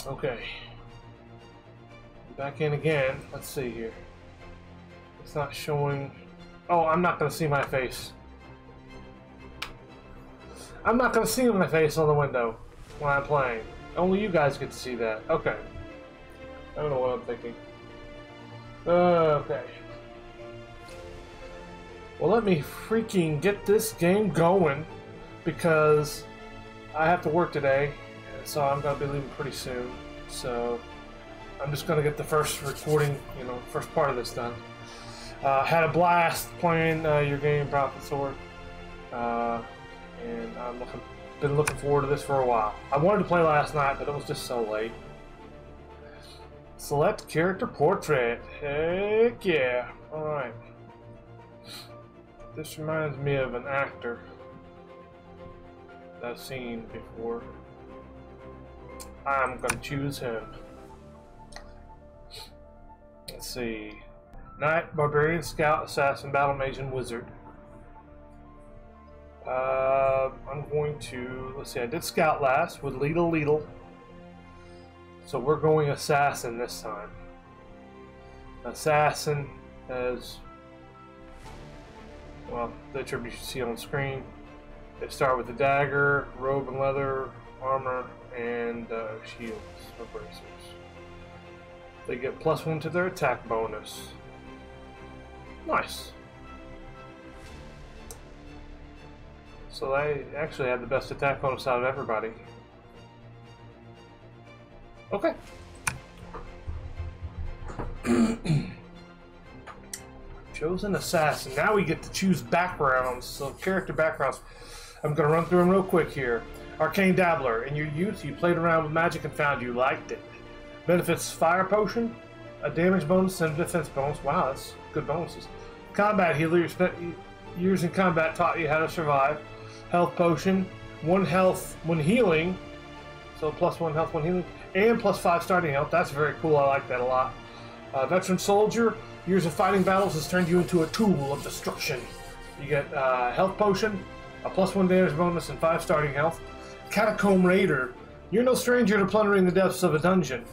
Okay. Back in again. Let's see here. It's not showing. Oh, I'm not going to see my face. I'm not going to see my face on the window when I'm playing. Only you guys get to see that. Okay. I don't know what I'm thinking. Okay. Well, let me freaking get this game going because I have to work today, so I'm going to be leaving pretty soon. So I'm just going to get the first recording, first part of this done. Had a blast playing your game, Prophet Sword. And been looking forward to this for a while. I wanted to play last night, but it was just so late. Select character portrait. Heck yeah. Alright. This reminds me of an actor that I've seen before. I'm going to choose him. Let's see. Knight, Barbarian, Scout, Assassin, Battle Mage, and Wizard. I'm going to, let's see, I did Scout last with Leadle. So we're going Assassin this time. Assassin has, well, the attributes you see on screen. They start with the dagger, robe and leather, armor, and shields or bracers. They get +1 to their attack bonus. Nice. So they actually had the best attack bonus out of everybody. Okay. Chosen Assassin. Now we get to choose backgrounds, so character backgrounds. I'm going to run through them real quick here. Arcane Dabbler. In your youth, you played around with magic and found you liked it. Benefits: Fire Potion, a damage bonus, and a defense bonus. Wow, that's good bonuses. Combat Healer. You spent years in combat, taught you how to survive. Health Potion, 1 health when healing, so +1 health when healing, and +5 starting health. That's very cool. I like that a lot. Veteran Soldier, years of fighting battles has turned you into a tool of destruction. You get Health Potion, a +1 damage bonus, and 5 starting health. Catacomb Raider, you're no stranger to plundering the depths of a dungeon.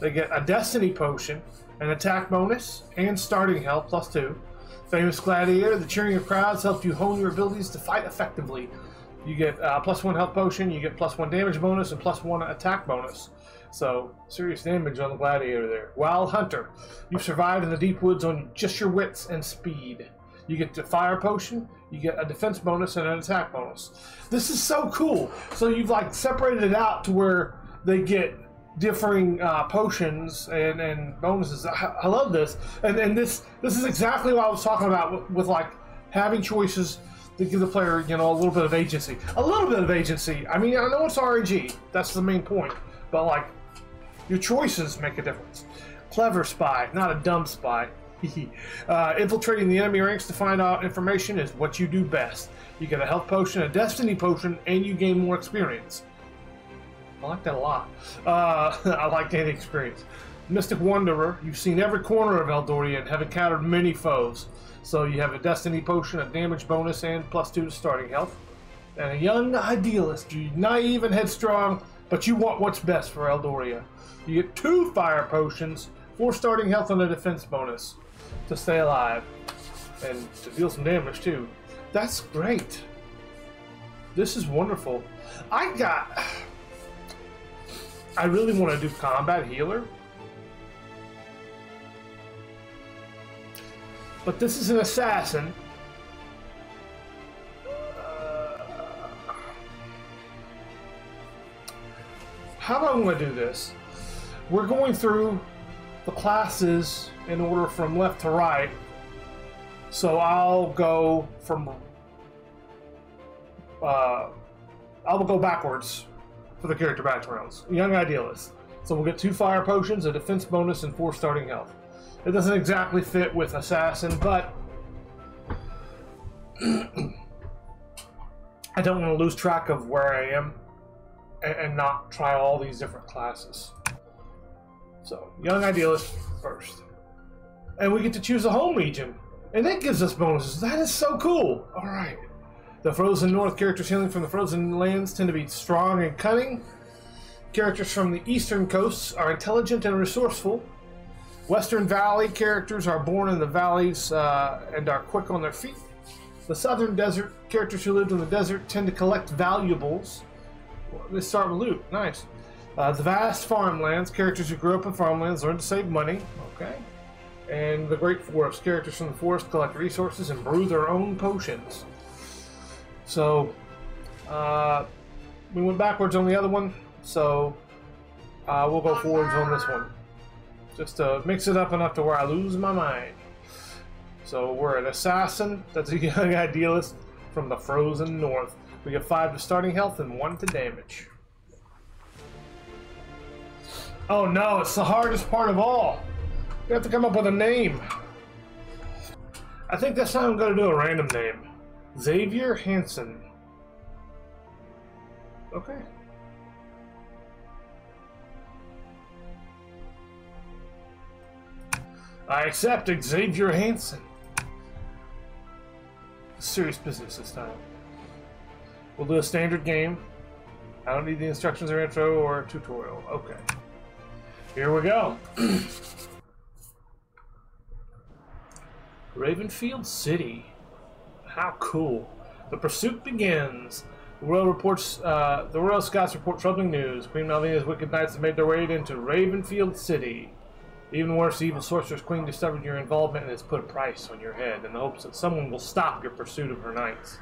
They get a Destiny Potion, an attack bonus, and starting health +2. Famous Gladiator, the cheering of crowds helped you hone your abilities to fight effectively. You get +1 health potion, you get +1 damage bonus, and +1 attack bonus. So, serious damage on the Gladiator there. Wild Hunter, you've survived in the deep woods on just your wits and speed. You get the Fire Potion, you get a defense bonus, and an attack bonus. This is so cool. So you've like separated it out to where they get differing potions and bonuses. I love this, and this is exactly what I was talking about with like having choices to give the player a little bit of agency. I mean, I know it's RNG, that's the main point, but like your choices make a difference. Clever Spy, not a dumb spy. Infiltrating the enemy ranks to find out information is what you do best. You get a health potion, a destiny potion, and you gain more experience. I like that a lot. I like gaining experience. Mystic Wanderer, you've seen every corner of Eldoria and have encountered many foes. So you have a Destiny Potion, a damage bonus, and +2 to starting health. And a Young Idealist, you're naive and headstrong, but you want what's best for Eldoria. You get 2 Fire Potions, 4 starting health, and a defense bonus to stay alive. And to deal some damage too. That's great. This is wonderful. I really want to do Combat Healer, but this is an Assassin. How do I want to do this? We're going through the classes in order from left to right, so I'll go from I'll go backwards for the character backgrounds. Young Idealist. So we'll get 2 Fire Potions, a defense bonus, and 4 starting health. It doesn't exactly fit with Assassin, but I don't want to lose track of where I am and not try all these different classes. So, Young Idealist first. And we get to choose a home region. And that gives us bonuses. That is so cool. Alright. The Frozen North characters hailing from the frozen lands tend to be strong and cunning. Characters from the eastern coasts are intelligent and resourceful. Western Valley characters are born in the valleys and are quick on their feet. The southern desert characters who lived in the desert tend to collect valuables. They start with loot. Nice. The vast farmlands, characters who grew up in farmlands learn to save money. Okay. And the Great Forest, characters from the forest collect resources and brew their own potions. So, we went backwards on the other one, so we'll go forwards on this one. Just to mix it up enough to where I lose my mind. So we're an assassin, that's a young idealist from the frozen north. We get 5 to starting health and 1 to damage. Oh no, it's the hardest part of all. We have to come up with a name. I think this time I'm going to do a random name. Xavier Hansen. Okay. I accept Xavier Hansen. Serious business this time. We'll do a standard game. I don't need the instructions or intro or tutorial. Okay. Here we go. Ravenfield City. How cool. The pursuit begins. The Royal Scots report troubling news. Queen Malvina's wicked knights have made their way into Ravenfield City. Even worse, the evil sorceress queen discovered your involvement and has put a price on your head in the hopes that someone will stop your pursuit of her knights.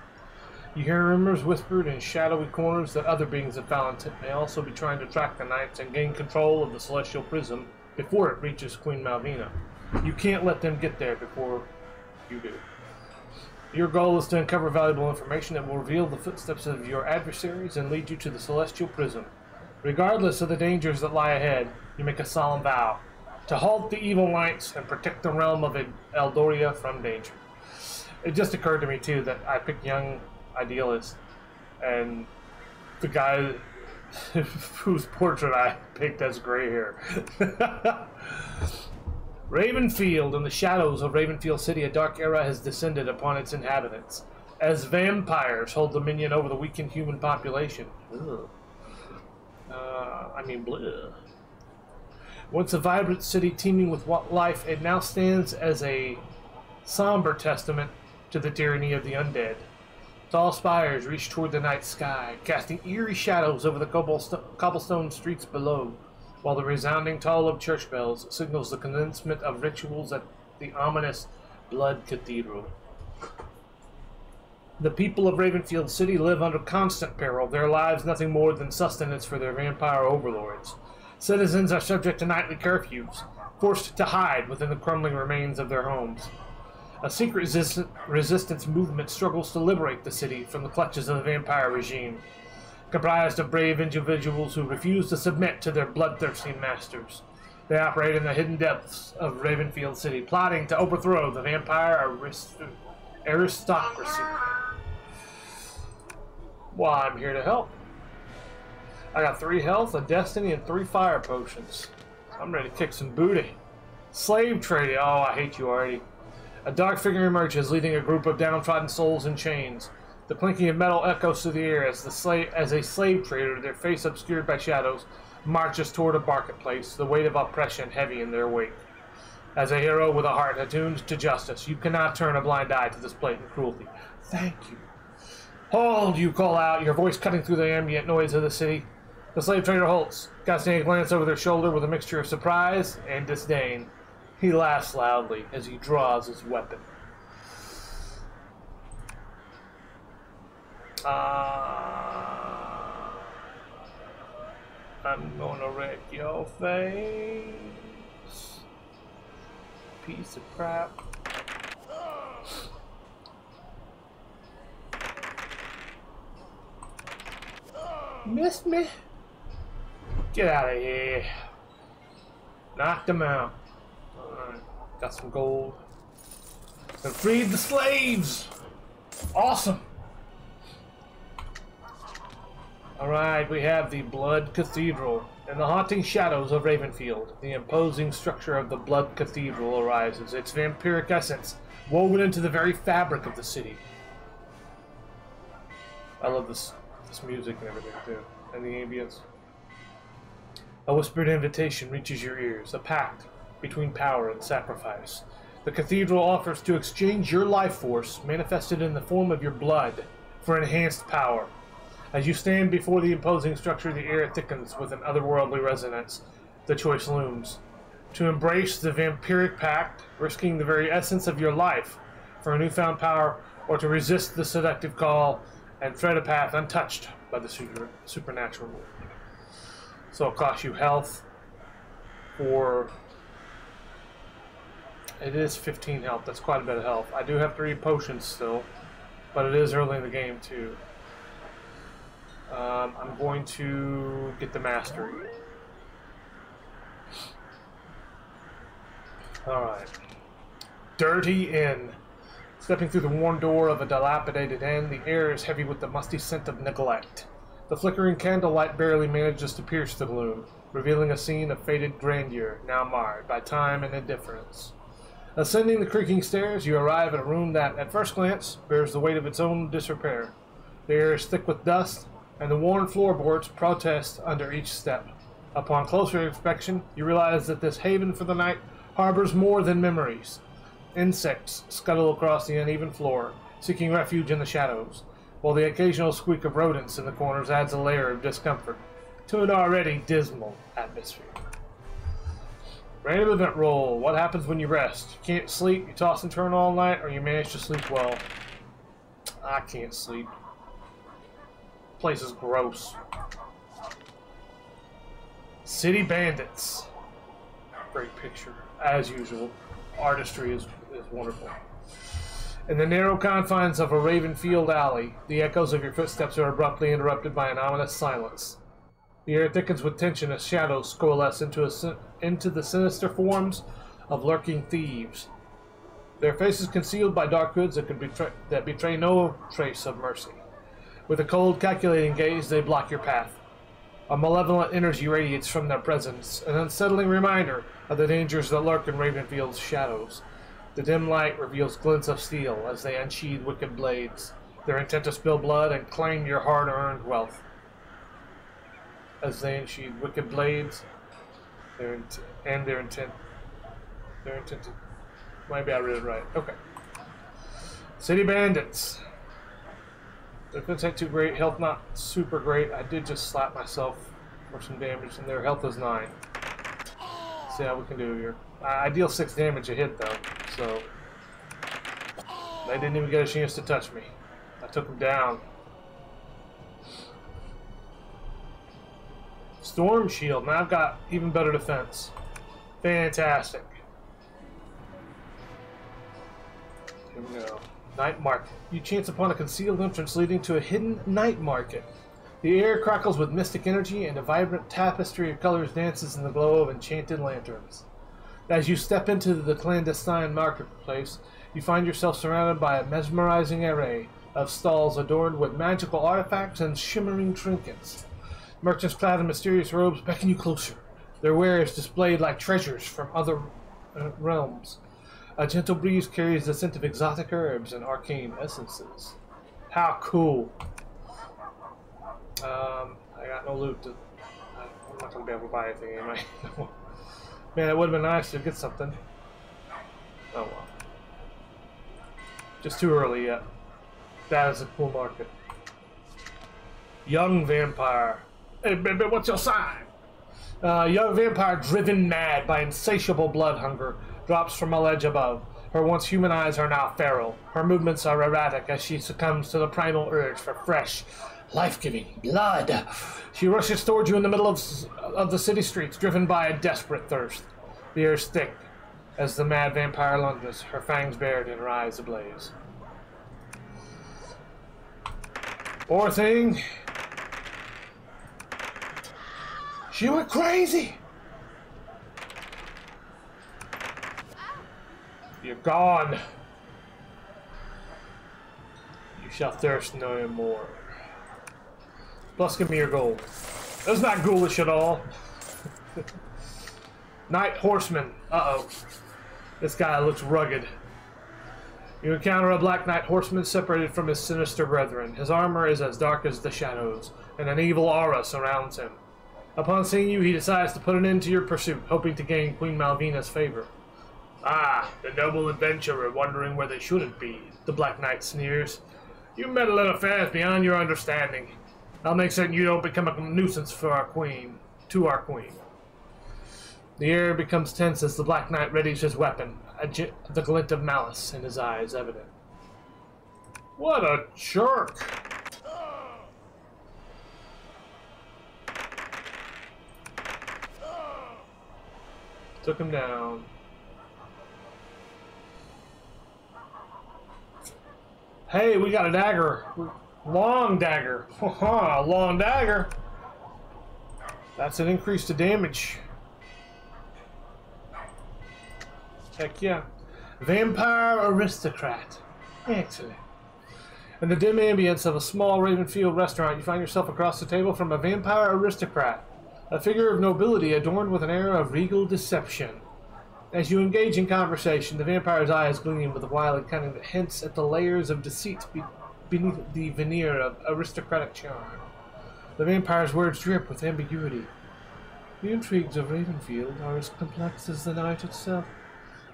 You hear rumors whispered in shadowy corners that other beings of Valentin may also be trying to track the knights and gain control of the celestial prism before it reaches Queen Malvina. You can't let them get there before you do. Your goal is to uncover valuable information that will reveal the footsteps of your adversaries and lead you to the celestial prism. Regardless of the dangers that lie ahead, you make a solemn vow to halt the evil knights and protect the realm of Eldoria from danger. It just occurred to me too that I picked young idealist, and the guy whose portrait I picked has gray hair. Ravenfield. In the shadows of Ravenfield City, a dark era has descended upon its inhabitants, as vampires hold dominion over the weakened human population. Bleh. Once a vibrant city teeming with life, it now stands as a somber testament to the tyranny of the undead. Tall spires reach toward the night sky, casting eerie shadows over the cobblestone streets below, while the resounding toll of church bells signals the commencement of rituals at the ominous Blood Cathedral. The people of Ravenfield City live under constant peril, their lives nothing more than sustenance for their vampire overlords. Citizens are subject to nightly curfews, forced to hide within the crumbling remains of their homes. A secret resistance movement struggles to liberate the city from the clutches of the vampire regime, comprised of brave individuals who refuse to submit to their bloodthirsty masters. They operate in the hidden depths of Ravenfield City, plotting to overthrow the vampire aristocracy. Well, I'm here to help. I got 3 health, a destiny, and 3 fire potions. I'm ready to kick some booty. Slave trading. Oh, I hate you already. A dark figure emerges, leading a group of downtrodden souls in chains. The clinking of metal echoes through the air as a slave trader, their face obscured by shadows, marches toward a marketplace, the weight of oppression heavy in their wake. As a hero with a heart attuned to justice, you cannot turn a blind eye to this blatant cruelty. Thank you. Hold, you call out, your voice cutting through the ambient noise of the city. The slave trader halts, casting a glance over their shoulder with a mixture of surprise and disdain. He laughs loudly as he draws his weapon. I'm gonna wreck your face. Piece of crap. Missed me? Get out of here. Knocked him out. Alright, got some gold. And freed the slaves! Awesome! Alright, we have the Blood Cathedral. In the haunting shadows of Ravenfield, the imposing structure of the Blood Cathedral arises, its vampiric essence woven into the very fabric of the city. I love this music and everything too, and the ambience. A whispered invitation reaches your ears, a pact between power and sacrifice. The cathedral offers to exchange your life force, manifested in the form of your blood, for enhanced power. As you stand before the imposing structure, the air thickens with an otherworldly resonance. The choice looms. To embrace the vampiric pact, risking the very essence of your life for a newfound power, or to resist the seductive call and tread a path untouched by the supernatural. So it'll cost you health for... It is 15 health. That's quite a bit of health. I do have 3 potions still, but it is early in the game too. I'm going to get the mastery. Alright. Dirty Inn. Stepping through the worn door of a dilapidated inn, the air is heavy with the musty scent of neglect. The flickering candlelight barely manages to pierce the gloom, revealing a scene of faded grandeur, now marred by time and indifference. Ascending the creaking stairs, you arrive at a room that, at first glance, bears the weight of its own disrepair. The air is thick with dust, and the worn floorboards protest under each step. Upon closer inspection, you realize that this haven for the night harbors more than memories. Insects scuttle across the uneven floor, seeking refuge in the shadows, while the occasional squeak of rodents in the corners adds a layer of discomfort to an already dismal atmosphere. Random event roll. What happens when you rest? You can't sleep, you toss and turn all night, or you manage to sleep well? I can't sleep. Place is gross. City Bandits. Great picture, as usual. Artistry is wonderful. In the narrow confines of a Ravenfield alley, the echoes of your footsteps are abruptly interrupted by an ominous silence. The air thickens with tension as shadows coalesce into the sinister forms of lurking thieves. Their faces concealed by dark hoods that betray no trace of mercy. With a cold, calculating gaze, they block your path. A malevolent energy radiates from their presence, an unsettling reminder of the dangers that lurk in Ravenfield's shadows. The dim light reveals glints of steel as they unsheathe wicked blades, their intent to spill blood and claim your hard-earned wealth. As they unsheathe wicked blades, their intent to... Maybe I read it right. Okay. City Bandits. Defense ain't too great, health not super great. I did just slap myself for some damage, and their health is 9. See how we can do here. I deal 6 damage a hit though, so they didn't even get a chance to touch me. I took them down. Storm Shield. Now I've got even better defense. Fantastic. Here we go. Night Market. You chance upon a concealed entrance leading to a hidden night market. The air crackles with mystic energy, and a vibrant tapestry of colors dances in the glow of enchanted lanterns. As you step into the clandestine marketplace, you find yourself surrounded by a mesmerizing array of stalls adorned with magical artifacts and shimmering trinkets. Merchants clad in mysterious robes beckon you closer, their wares displayed like treasures from other realms. A gentle breeze carries the scent of exotic herbs and arcane essences. How cool. I got no loot. I'm not going to be able to buy anything, am I? Man, it would have been nice to get something. Oh well. Just too early yet. That is a cool market. Young vampire. Hey, baby, what's your sign? Young vampire, driven mad by insatiable blood hunger, drops from a ledge above. Her once human eyes are now feral. Her movements are erratic as she succumbs to the primal urge for fresh, life-giving blood. She rushes towards you in the middle of the city streets, driven by a desperate thirst. The air is thick as the mad vampire lunges, her fangs bared and her eyes ablaze. Poor thing. She went crazy. You're gone. You shall thirst no more. Plus, give me your gold. That's not ghoulish at all. Night Horseman. Uh-oh. This guy looks rugged. You encounter a black knight horseman separated from his sinister brethren. His armor is as dark as the shadows, and an evil aura surrounds him. Upon seeing you, he decides to put an end to your pursuit, hoping to gain Queen Malvina's favor. Ah, the noble adventurer wondering where they shouldn't be, the Black Knight sneers. You meddle in affairs beyond your understanding. I'll make certain you don't become a nuisance for our queen, to our queen. The air becomes tense as the Black Knight readies his weapon, the glint of malice in his eyes evident. What a jerk! Took him down. Hey, we got a dagger. Long dagger. Haha, long dagger. That's an increase to damage. Heck yeah. Vampire aristocrat. Excellent. In the dim ambience of a small Ravenfield restaurant, you find yourself across the table from a vampire aristocrat, a figure of nobility adorned with an air of regal deception. As you engage in conversation, the vampire's eyes gleam with a wily cunning that hints at the layers of deceit beneath the veneer of aristocratic charm. The vampire's words drip with ambiguity. The intrigues of Ravenfield are as complex as the night itself.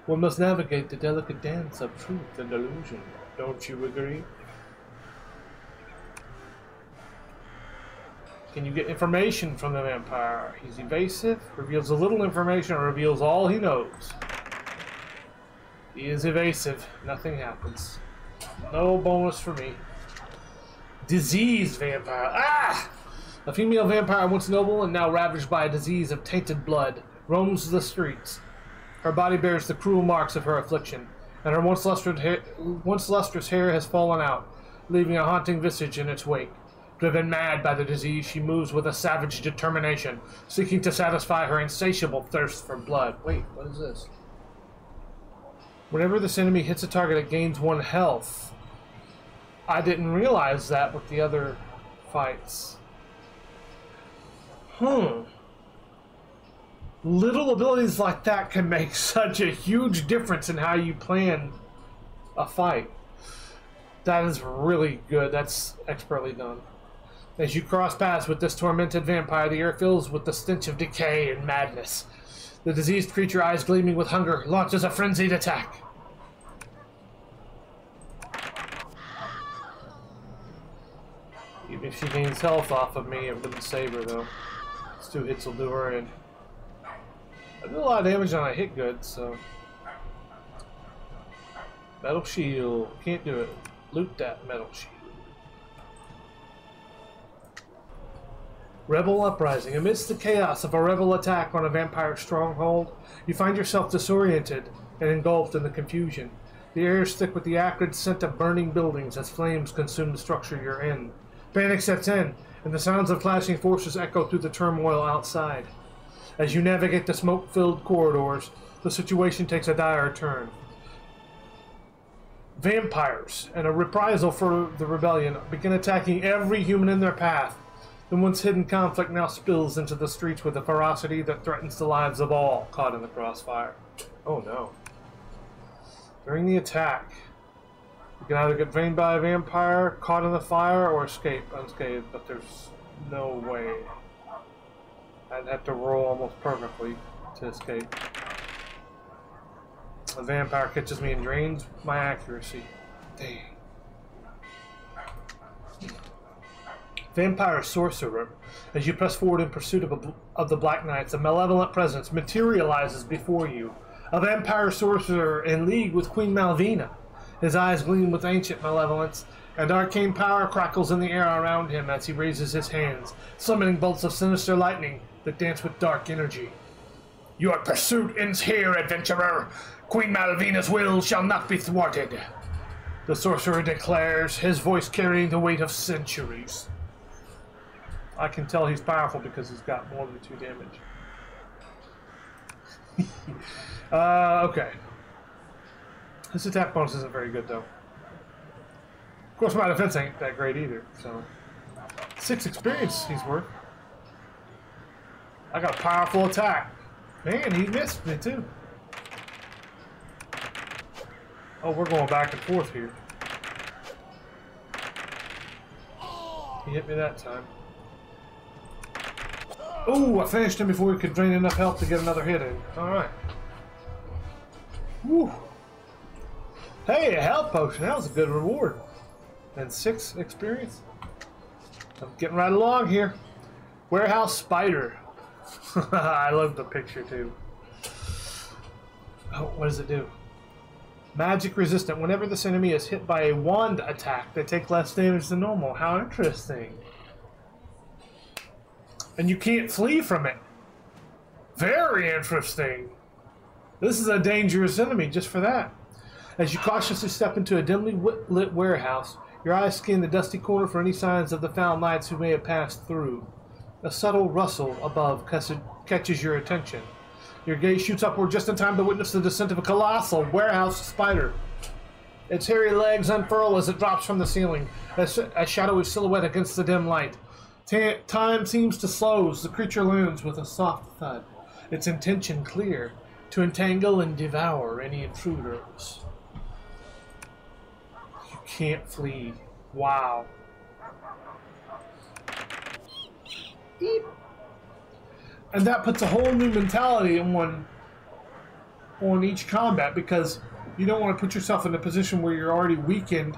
One must navigate the delicate dance of truth and illusion. Don't you agree? Can you get information from the vampire? He's evasive, reveals a little information, or reveals all he knows. He is evasive. Nothing happens. No bonus for me. Diseased vampire. Ah! A female vampire, once noble and now ravaged by a disease of tainted blood, roams the streets. Her body bears the cruel marks of her affliction, and her once lustrous hair has fallen out, leaving a haunting visage in its wake. Driven mad by the disease, she moves with a savage determination, seeking to satisfy her insatiable thirst for blood. Wait, what is this? Whenever this enemy hits a target, it gains 1 health. I didn't realize that with the other fights. Little abilities like that can make such a huge difference in how you plan a fight. That is really good. That's expertly done. As you cross paths with this tormented vampire, the air fills with the stench of decay and madness. The diseased creature, eyes gleaming with hunger, launches a frenzied attack. Even if she gains health off of me, it wouldn't save her, though. These 2 hits will do her in. I did a lot of damage on a hit good, so... Metal shield. Can't do it. Loot that metal shield. Rebel uprising. Amidst the chaos of a rebel attack on a vampire stronghold, you find yourself disoriented and engulfed in the confusion. The air is thick with the acrid scent of burning buildings as flames consume the structure you're in. Panic sets in, and the sounds of clashing forces echo through the turmoil outside. As you navigate the smoke-filled corridors, the situation takes a dire turn. Vampires, and a reprisal for the rebellion, begin attacking every human in their path. The once hidden conflict now spills into the streets with a ferocity that threatens the lives of all caught in the crossfire. Oh no. During the attack, you can either get veined by a vampire, caught in the fire, or escape unscathed, but there's no way. I'd have to roll almost perfectly to escape. A vampire catches me and drains my accuracy. Dang. Vampire sorcerer. As you press forward in pursuit of the Black Knights, a malevolent presence materializes before you. A vampire sorcerer in league with Queen Malvina. His eyes gleam with ancient malevolence, and arcane power crackles in the air around him as he raises his hands, summoning bolts of sinister lightning that dance with dark energy. Your pursuit ends here, adventurer. Queen Malvina's will shall not be thwarted. The sorcerer declares, his voice carrying the weight of centuries. I can tell he's powerful because he's got more than 2 damage. Okay. This attack bonus isn't very good, though. Of course, my defense ain't that great either, so... 6 experience he's worth. I got a powerful attack. Man, he missed me, too. Oh, we're going back and forth here. He hit me that time. Ooh, I finished him before he could drain enough health to get another hit in. Alright. Woo. Hey, a health potion. That was a good reward. And 6 experience. I'm getting right along here. Warehouse spider. I love the picture too. Oh, what does it do? Magic resistant. Whenever this enemy is hit by a wand attack, they take less damage than normal. How interesting. And you can't flee from it. Very interesting. This is a dangerous enemy just for that. As you cautiously step into a dimly lit warehouse, your eyes scan the dusty corner for any signs of the foul knights who may have passed through. A subtle rustle above catches your attention. Your gaze shoots upward just in time to witness the descent of a colossal warehouse spider. Its hairy legs unfurl as it drops from the ceiling, a shadowy silhouette against the dim light. Time seems to slow as the creature lands with a soft thud, its intention clear, to entangle and devour any intruders. You can't flee. Wow. Eep. And that puts a whole new mentality on each combat, because you don't want to put yourself in a position where you're already weakened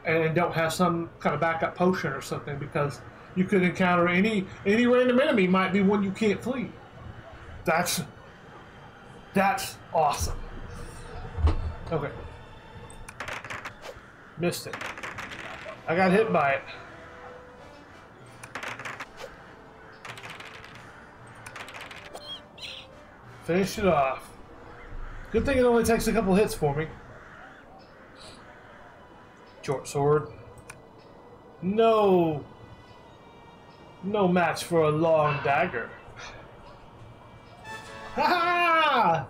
and don't have some kind of backup potion or something, because you could encounter any random enemy might be one you can't flee. That's awesome. Okay. Missed it. I got hit by it. Finish it off. Good thing it only takes a couple hits for me. Short sword. No match for a long dagger. Ha ha!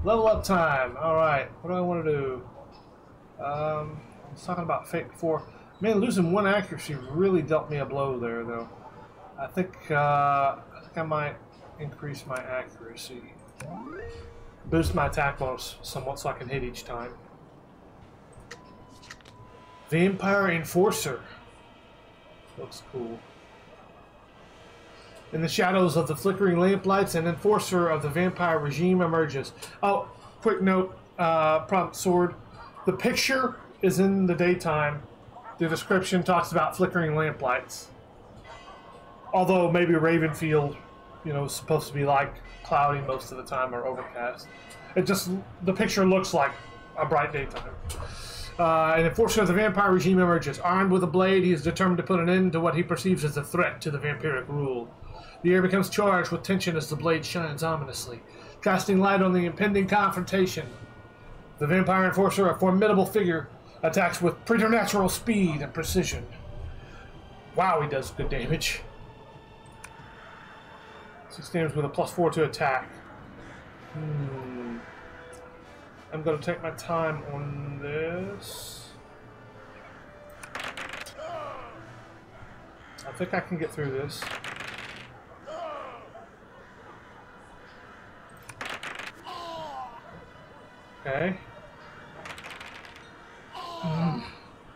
Level up time. Alright, what do I want to do? I was talking about fate before. Man, losing 1 accuracy really dealt me a blow there, though. I think I might increase my accuracy. Boost my attack bonus somewhat so I can hit each time. Vampire Enforcer. Looks cool. In the shadows of the flickering lamplights, an enforcer of the vampire regime emerges. Oh, quick note, prompt sword. The picture is in the daytime. The description talks about flickering lamplights. Although maybe Ravenfield, is supposed to be like cloudy most of the time or overcast. The picture looks like a bright daytime. An enforcer of the vampire regime emerges. Armed with a blade, he is determined to put an end to what he perceives as a threat to the vampiric rule. The air becomes charged with tension as the blade shines ominously, casting light on the impending confrontation. The vampire enforcer, a formidable figure, attacks with preternatural speed and precision. Wow, he does good damage. 6 damage with a +4 to attack. I'm going to take my time on this. I think I can get through this. Okay.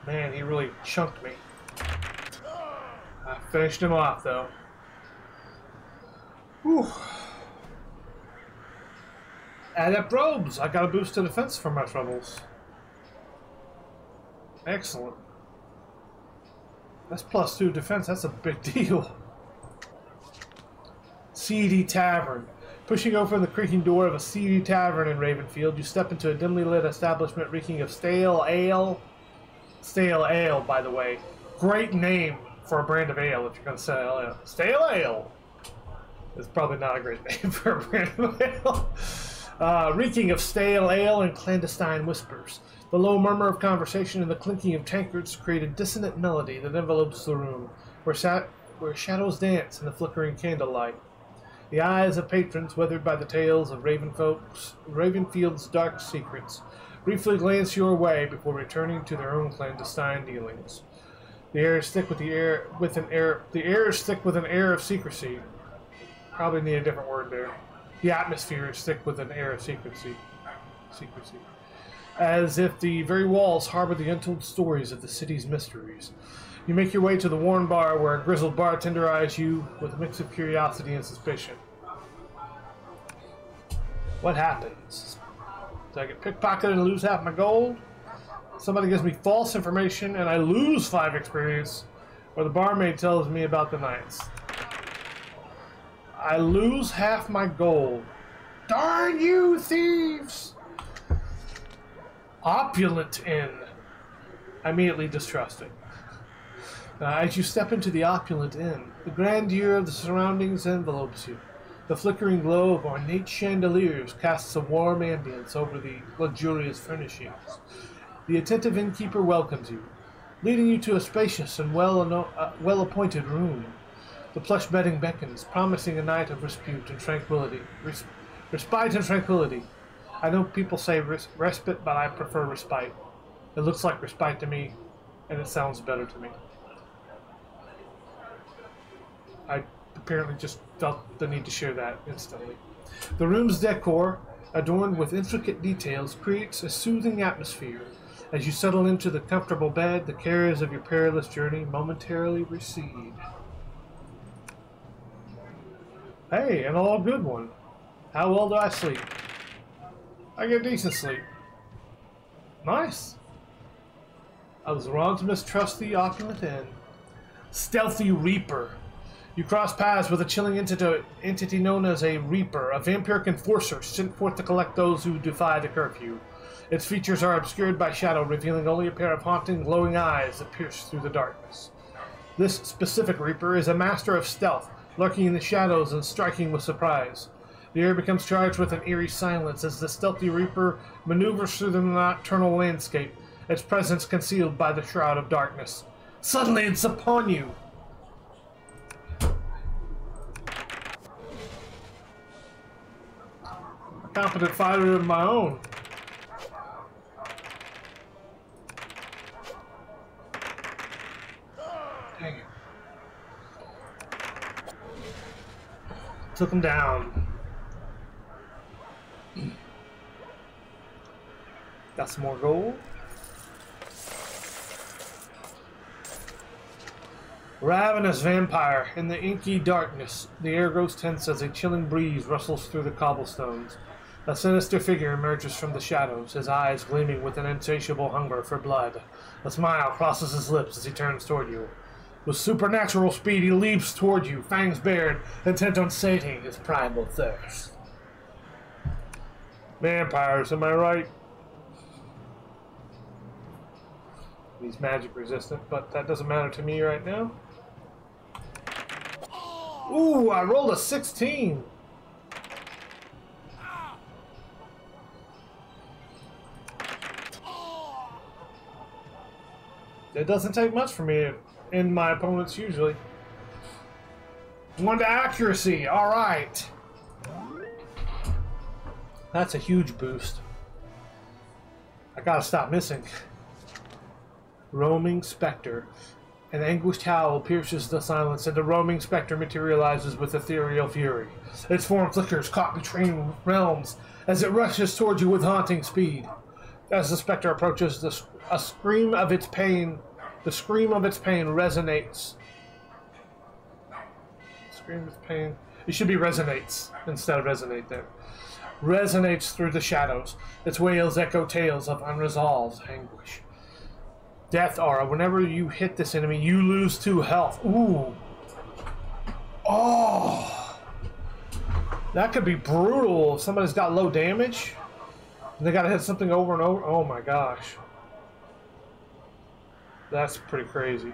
Man, he really chunked me. I finished him off, though. Whew. Adept robes! I got a boost to defense for my troubles. Excellent. That's +2 defense. That's a big deal. Seedy Tavern. Pushing open the creaking door of a seedy tavern in Ravenfield, you step into a dimly lit establishment reeking of stale ale. Stale ale, by the way. Great name for a brand of ale if you're going to sell ale. Stale ale! It's probably not a great name for a brand of ale. Reeking of stale ale and clandestine whispers. The low murmur of conversation and the clinking of tankards create a dissonant melody that envelopes the room, where shadows dance in the flickering candlelight. The eyes of patrons, weathered by the tales of Ravenfield's dark secrets, briefly glance your way before returning to their own clandestine dealings. The air is thick with an air of secrecy. Probably need a different word there. The atmosphere is thick with an air of secrecy. As if the very walls harbor the untold stories of the city's mysteries. You make your way to the worn bar where a grizzled bartender eyes you with a mix of curiosity and suspicion. What happens? Do I get pickpocketed and lose half my gold? Somebody gives me false information and I lose 5 experience, or the barmaid tells me about the nights. I lose half my gold. Darn you, thieves! Opulent inn. I immediately distrust it. As you step into the opulent inn, the grandeur of the surroundings envelopes you. The flickering glow of ornate chandeliers casts a warm ambience over the luxurious furnishings. The attentive innkeeper welcomes you, leading you to a spacious and well-appointed room. The plush bedding beckons, promising a night of respite and tranquility. Respite and tranquility. I know people say respite, but I prefer respite. It looks like respite to me, and it sounds better to me. I apparently just felt the need to share that instantly. The room's decor, adorned with intricate details, creates a soothing atmosphere. As you settle into the comfortable bed, the cares of your perilous journey momentarily recede. Hey, an all good one. How well do I sleep? I get decent sleep. Nice. I was wrong to mistrust the opulent inn. Stealthy Reaper. You cross paths with a chilling entity known as a Reaper, a vampiric enforcer sent forth to collect those who defy the curfew. Its features are obscured by shadow, revealing only a pair of haunting, glowing eyes that pierce through the darkness. This specific Reaper is a master of stealth, lurking in the shadows and striking with surprise. The air becomes charged with an eerie silence as the stealthy Reaper maneuvers through the nocturnal landscape, its presence concealed by the shroud of darkness. Suddenly it's upon you! A competent fighter of my own. Dang it. Took him down. Got some more gold. Ravenous vampire. In the inky darkness, the air grows tense as a chilling breeze rustles through the cobblestones. A sinister figure emerges from the shadows, his eyes gleaming with an insatiable hunger for blood. A smile crosses his lips as he turns toward you. With supernatural speed, he leaps toward you, fangs bared, intent on sating his primal thirst. Vampires, am I right? He's magic resistant, but that doesn't matter to me right now. Ooh, I rolled a 16. It doesn't take much for me in my opponents usually. 1 to accuracy, alright. That's a huge boost. I gotta stop missing. Roaming Spectre. An anguished howl pierces the silence, and the roaming spectre materializes with ethereal fury. Its form flickers, caught between realms, as it rushes towards you with haunting speed. As the spectre approaches, the scream of its pain resonates. Scream of pain. It should be resonates instead of resonate there. Resonates through the shadows. Its wails echo tales of unresolved anguish. Death aura. Whenever you hit this enemy, you lose 2 health. Ooh. Oh. That could be brutal if somebody's got low damage. And they gotta hit something over and over. Oh my gosh. That's pretty crazy.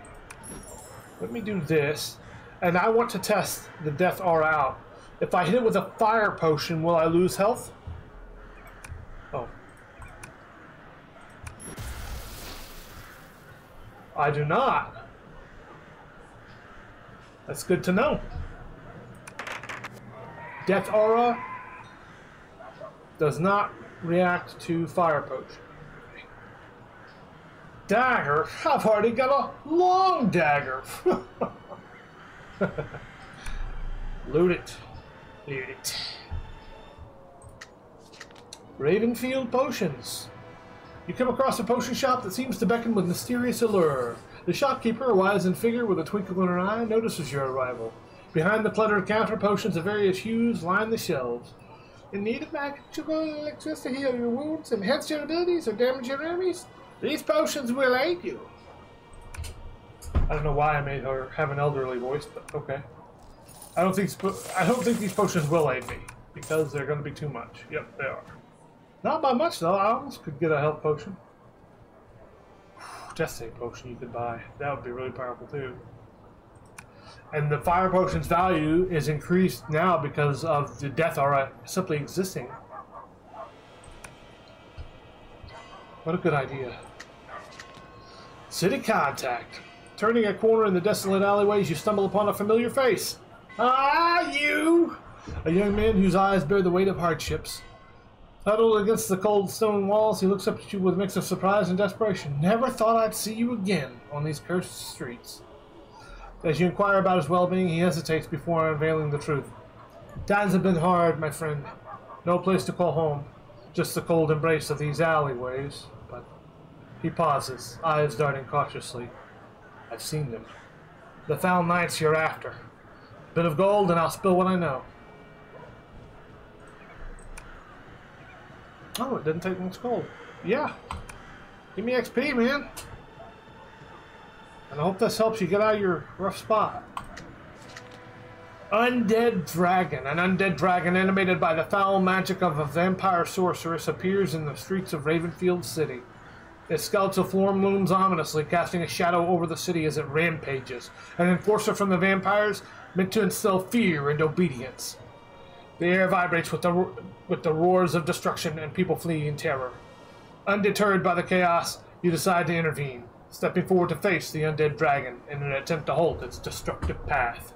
Let me do this. And I want to test the death aura out. If I hit it with a fire potion, will I lose health? Oh. I do not. That's good to know. Death aura does not react to fire potion. Dagger? I've already got a long dagger. Loot it. Loot it. Ravenfield potions. You come across a potion shop that seems to beckon with mysterious allure. The shopkeeper, a wizened figure with a twinkle in her eye, notices your arrival. Behind the cluttered counter, potions of various hues line the shelves. In need of magical elixir to heal your wounds, enhance your abilities, or damage your enemies? These potions will aid you. I don't know why I made her have an elderly voice, but okay. I don't think these potions will aid me because they're going to be too much. Yep, they are. Not by much though. I almost could get a health potion. Destiny potion you could buy. That would be really powerful too. And the fire potion's value is increased now because of the death aura simply existing. What a good idea. City contact. Turning a corner in the desolate alleyways, you stumble upon a familiar face. Ah, you! A young man whose eyes bear the weight of hardships. Huddled against the cold stone walls, he looks up at you with a mix of surprise and desperation. Never thought I'd see you again on these cursed streets. As you inquire about his well-being, he hesitates before unveiling the truth. Times have been hard, my friend. No place to call home. Just the cold embrace of these alleyways. But he pauses, eyes darting cautiously. I've seen them. The foul nights you're after. A bit of gold and I'll spill what I know. Oh, it didn't take much gold. Yeah. Give me XP, man. And I hope this helps you get out of your rough spot. Undead Dragon. An undead dragon animated by the foul magic of a vampire sorceress appears in the streets of Ravenfield City. Its skeletal form looms ominously, casting a shadow over the city as it rampages. An enforcer from the vampires meant to instill fear and obedience. The air vibrates with the roars of destruction and people flee in terror. Undeterred by the chaos, you decide to intervene, stepping forward to face the undead dragon in an attempt to halt its destructive path.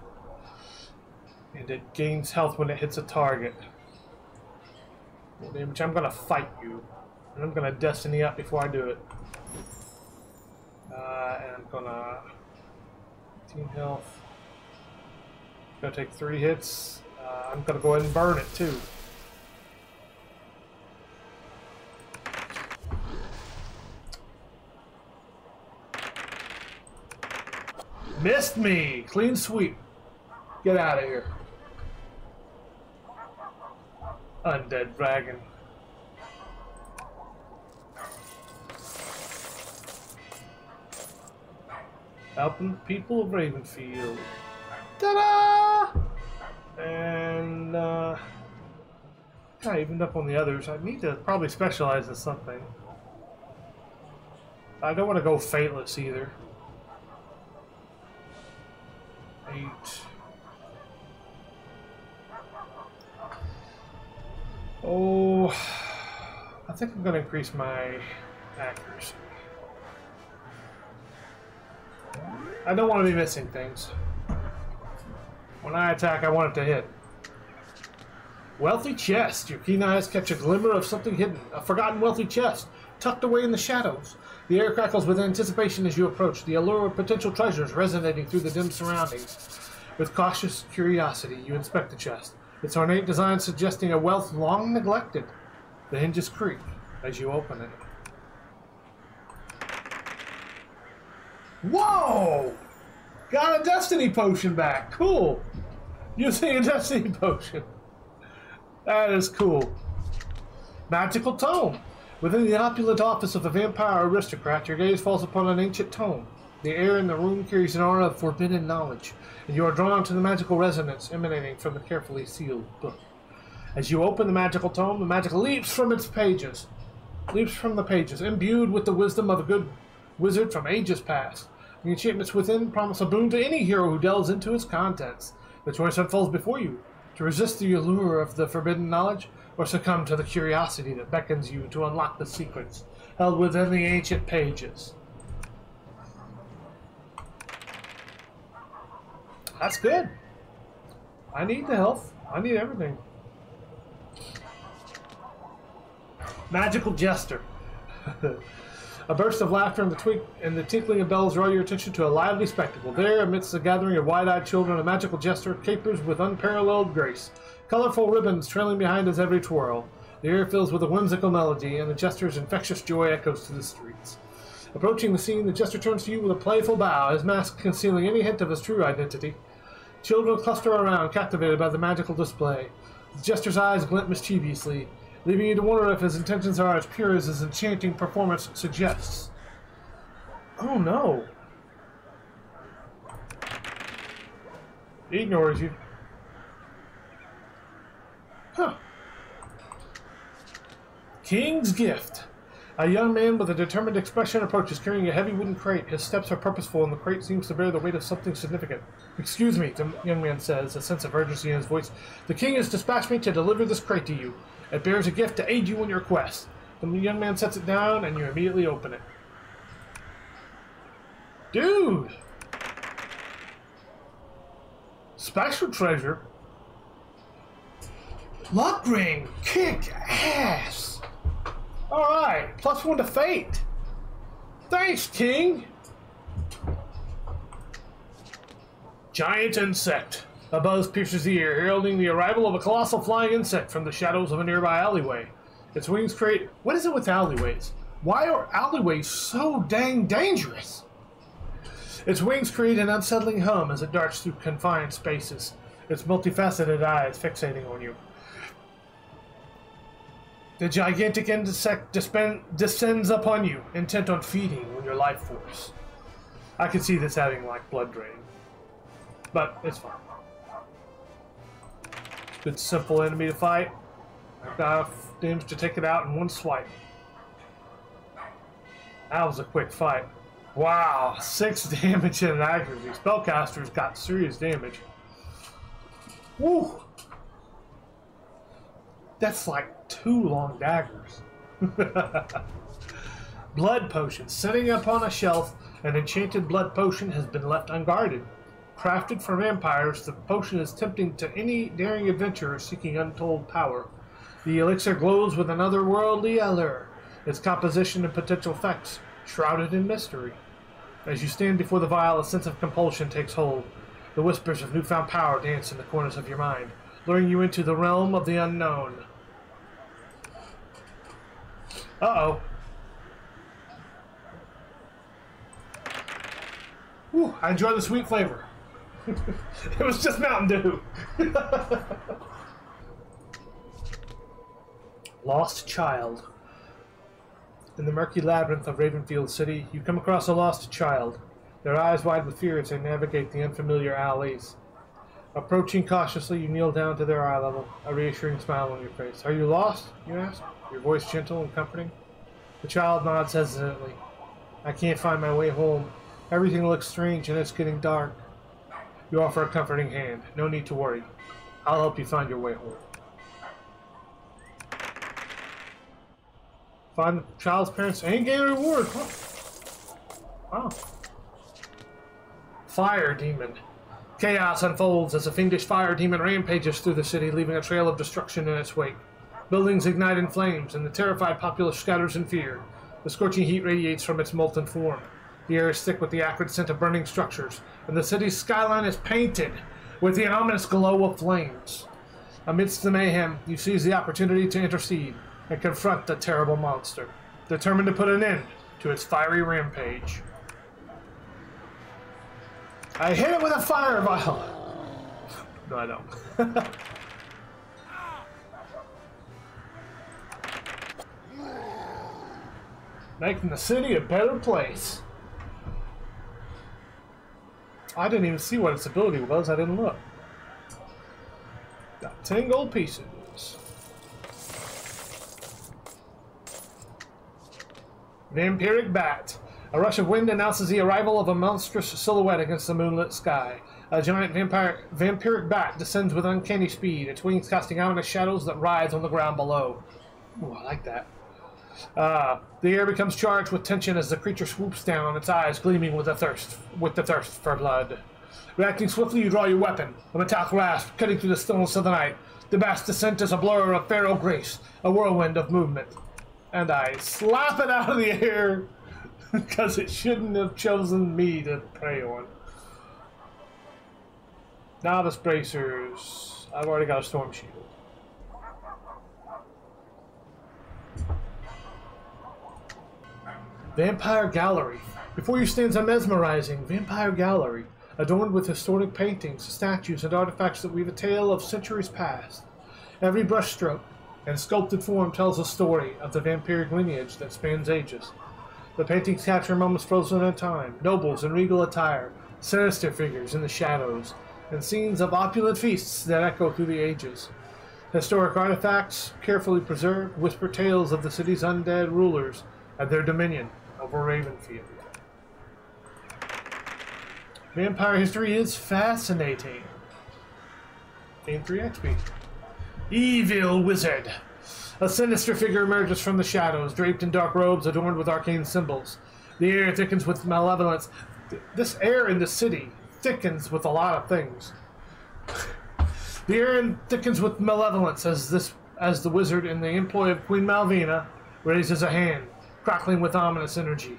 And it gains health when it hits a target. Well, damage, I'm gonna fight you. And I'm gonna destiny up before I do it. And I'm gonna... 15 health. Gonna take 3 hits. I'm gonna go ahead and burn it too. Missed me! Clean sweep. Get out of here. Undead dragon. Helping the people of Ravenfield. Ta-da! And, I evened up on the others. I need to probably specialize in something. I don't want to go Fateless either. 8. Oh, I think I'm going to increase my accuracy. I don't want to be missing things. When I attack, I want it to hit. Wealthy chest. Your keen eyes catch a glimmer of something hidden. A forgotten wealthy chest, tucked away in the shadows. The air crackles with anticipation as you approach, the allure of potential treasures resonating through the dim surroundings. With cautious curiosity, you inspect the chest, its ornate design suggesting a wealth long neglected. The hinges creak as you open it. Whoa! Got a destiny potion back. Cool. Using a destiny potion. That is cool. Magical tome. Within the opulent office of the vampire aristocrat, your gaze falls upon an ancient tome. The air in the room carries an aura of forbidden knowledge, and you are drawn to the magical resonance emanating from the carefully sealed book. As you open the magical tome, the magic leaps from its pages. Leaps from the pages, imbued with the wisdom of a good wizard from ages past. The enchantments within promise a boon to any hero who delves into its contents. The choice unfolds before you, to resist the allure of the forbidden knowledge, or succumb to the curiosity that beckons you to unlock the secrets held within the ancient pages. That's good. I need the health. I need everything. Magical Jester. A burst of laughter and the tinkling of bells draw your attention to a lively spectacle. There, amidst a gathering of wide-eyed children, a magical jester capers with unparalleled grace. Colorful ribbons trailing behind his every twirl. The air fills with a whimsical melody, and the jester's infectious joy echoes to the streets. Approaching the scene, the jester turns to you with a playful bow, his mask concealing any hint of his true identity. Children cluster around, captivated by the magical display. The jester's eyes glint mischievously, leaving you to wonder if his intentions are as pure as his enchanting performance suggests. Oh no! He ignores you. Huh. King's Gift. A young man with a determined expression approaches, carrying a heavy wooden crate. His steps are purposeful, and the crate seems to bear the weight of something significant. "Excuse me," the young man says, a sense of urgency in his voice. "The king has dispatched me to deliver this crate to you. It bears a gift to aid you in your quest." The young man sets it down, and you immediately open it. Dude! Special treasure? Luck ring! Kick ass! Alright, +1 to fate. Thanks, King! Giant insect. A buzz pierces the ear, heralding the arrival of a colossal flying insect from the shadows of a nearby alleyway. Its wings create... What is it with alleyways? Why are alleyways so dang dangerous? Its wings create an unsettling hum as it darts through confined spaces, its multifaceted eyes fixating on you. The gigantic insect descends upon you, intent on feeding on your life force. I can see this having, like, blood drain. But it's fine. Good, simple enemy to fight. I've got enough damage to take it out in one swipe. That was a quick fight. Wow, 6 damage and an accuracy. Spellcasters got serious damage. Woo! That's like 2 long daggers. Blood potion. Sitting upon a shelf, an enchanted blood potion has been left unguarded. Crafted for vampires, the potion is tempting to any daring adventurer seeking untold power. The elixir glows with an otherworldly allure, its composition and potential effects shrouded in mystery. As you stand before the vial, a sense of compulsion takes hold. The whispers of newfound power dance in the corners of your mind, luring you into the realm of the unknown. Uh-oh. Whew, I enjoy the sweet flavor. It was just Mountain Dew. Lost child. In the murky labyrinth of Ravenfield City, you come across a lost child, their eyes wide with fear as they navigate the unfamiliar alleys. Approaching cautiously, you kneel down to their eye level, a reassuring smile on your face. "Are you lost?" you ask, your voice gentle and comforting. The child nods hesitantly. "I can't find my way home. Everything looks strange and it's getting dark." You offer a comforting hand. "No need to worry. I'll help you find your way home." Find the child's parents and gain a reward. Huh. Wow. Fire demon. Chaos unfolds as a fiendish fire demon rampages through the city, leaving a trail of destruction in its wake. Buildings ignite in flames, and the terrified populace scatters in fear. The scorching heat radiates from its molten form. The air is thick with the acrid scent of burning structures, and the city's skyline is painted with the ominous glow of flames. Amidst the mayhem, you seize the opportunity to intercede and confront the terrible monster, determined to put an end to its fiery rampage. I hit it with a fire vial! No, I don't. Making the city a better place. I didn't even see what its ability was. I didn't look. Got 10 gold pieces. Vampiric Bat. A rush of wind announces the arrival of a monstrous silhouette against the moonlit sky. A giant vampiric bat descends with uncanny speed, its wings casting ominous shadows that writhe on the ground below. Ooh, I like that. The air becomes charged with tension as the creature swoops down, its eyes gleaming with the thirst for blood. Reacting swiftly, you draw your weapon, a metallic rasp cutting through the stillness of the night. The bat's descent is a blur of feral grace, a whirlwind of movement. And I slap it out of the air because it shouldn't have chosen me to prey on. Novice bracers. I've already got a storm shield. Vampire Gallery. Before you stands a mesmerizing Vampire Gallery, adorned with historic paintings, statues, and artifacts that weave a tale of centuries past. Every brushstroke and sculpted form tells a story of the vampiric lineage that spans ages. The paintings capture moments frozen in time, nobles in regal attire, sinister figures in the shadows, and scenes of opulent feasts that echo through the ages. Historic artifacts, carefully preserved, whisper tales of the city's undead rulers and their dominion over Ravenfield. Vampire history is fascinating. Gain 3 XP. Evil Wizard. A sinister figure emerges from the shadows, draped in dark robes adorned with arcane symbols. The air thickens with malevolence. This air in the city thickens with a lot of things. The air thickens with malevolence as the wizard in the employ of Queen Malvina raises a hand, crackling with ominous energy.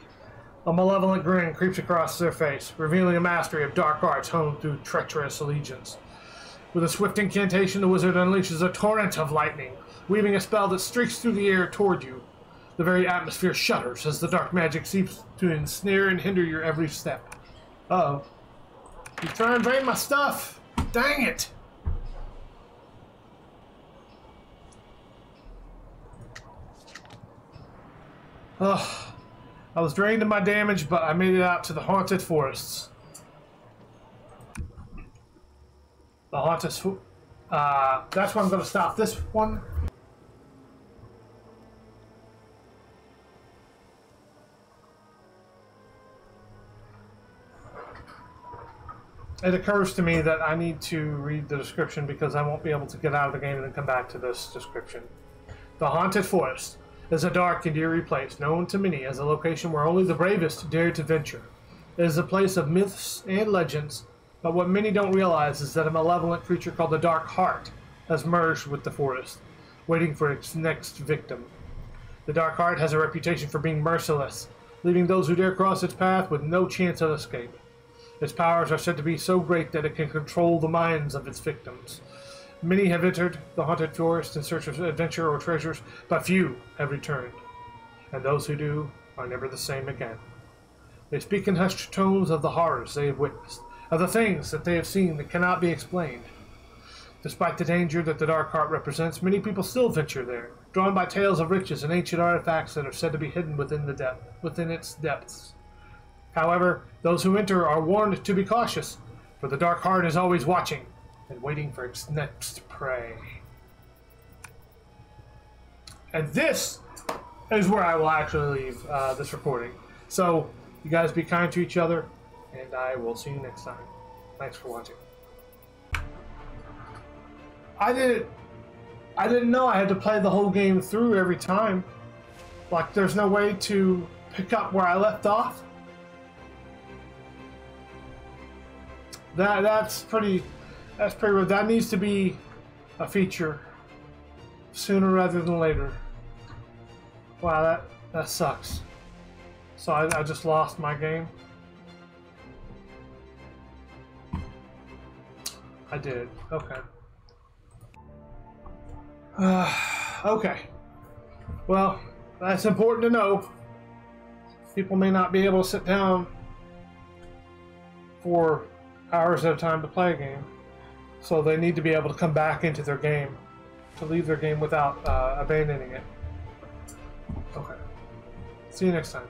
A malevolent grin creeps across their face, revealing a mastery of dark arts honed through treacherous allegiance. With a swift incantation, the wizard unleashes a torrent of lightning, weaving a spell that streaks through the air toward you. The very atmosphere shudders as the dark magic seeps to ensnare and hinder your every step. Uh-oh. You try and invade my stuff! Dang it! Ugh. I was drained of my damage, but I made it out to the Haunted Forests. The Haunted... that's where I'm going to stop this one. It occurs to me that I need to read the description because I won't be able to get out of the game and then come back to this description. The Haunted Forest is a dark and eerie place known to many as a location where only the bravest dare to venture. It is a place of myths and legends, but what many don't realize is that a malevolent creature called the Dark Heart has merged with the forest, waiting for its next victim. The Dark Heart has a reputation for being merciless, leaving those who dare cross its path with no chance of escape. Its powers are said to be so great that it can control the minds of its victims. Many have entered the haunted forest in search of adventure or treasures, but few have returned, and those who do are never the same again. They speak in hushed tones of the horrors they have witnessed, of the things that they have seen that cannot be explained. Despite the danger that the Dark Heart represents, many people still venture there, drawn by tales of riches and ancient artifacts that are said to be hidden within its depths. However, those who enter are warned to be cautious, for the Dark Heart is always watching and waiting for its next prey. And this is where I will actually leave this recording. So, you guys be kind to each other, and I will see you next time. Thanks for watching. I didn't know I had to play the whole game through every time. Like, there's no way to pick up where I left off. That's pretty rude. That needs to be a feature sooner rather than later. Wow, that sucks. So I just lost my game. I did. Okay. Okay. Well, that's important to know. People may not be able to sit down for hours at a time to play a game, so they need to be able to come back into their game, to leave their game without abandoning it. Okay. See you next time.